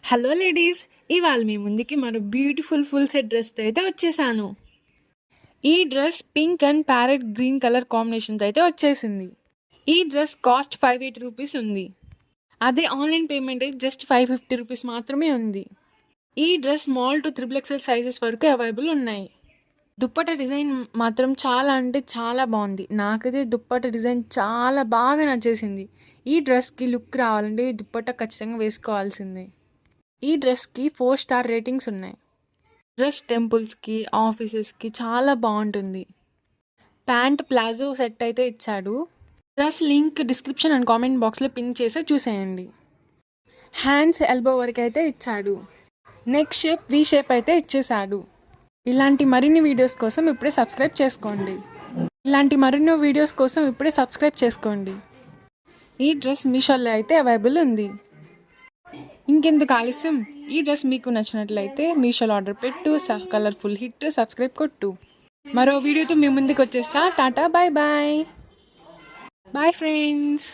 Hello ladies, ఇవాళ మీ ముందుకి మరో బ్యూటిఫుల్ ఫుల్ సెట్ డ్రెస్తో అయితే వచ్చేసాను. ఈ dress pink and parrot green colour కాంబినేషన్తో అయితే వచ్చేసింది. ఈ డ్రెస్ కాస్ట్ 580 రూపీస్ ఉంది. అదే ఆన్లైన్ పేమెంట్ అయితే జస్ట్ 550 రూపీస్ మాత్రమే ఉంది. ఈ dress small to XXL sizes వరకు అవైలబుల్ ఉన్నాయి. దుప్పట డిజైన్ మాత్రం చాలా అంటే చాలా బాగుంది. నాకైతే దుప్పట డిజైన్ చాలా బాగా నచ్చేసింది. ఈ డ్రెస్కి లుక్ రావాలంటే ఈ దుప్పట ఖచ్చితంగా వేసుకోవాల్సిందే. ఈ డ్రెస్కి 4 స్టార్ రేటింగ్స్ ఉన్నాయి. డ్రెస్ టెంపుల్స్కి, ఆఫీసెస్కి చాలా బాగుంటుంది. ప్యాంట్ ప్లాజో సెట్ అయితే ఇచ్చాడు. Dress link description and comment బాక్స్లో పిన్ చేసి చూసేయండి. హ్యాండ్స్ ఎల్బో వరకు అయితే ఇచ్చాడు. నెక్ షేప్ వి షేప్ అయితే ఇచ్చేసాడు. ఇలాంటి మరిన్ని వీడియోస్ కోసం ఇప్పుడే సబ్స్క్రైబ్ చేసుకోండి. ఈ డ్రెస్ మీషోలో అయితే అవైలబుల్ ఉంది. ఇంకెందుకు ఆలస్యం, ఈ డ్రెస్ మీకు నచ్చినట్లయితే మీషోలో ఆర్డర్ పెట్టు. కలర్ఫుల్ హిట్, సబ్స్క్రైబ్ కొట్టు. మరో వీడియోతో మీ ముందుకు వచ్చేస్తా. Tata, bye bye. Bye friends.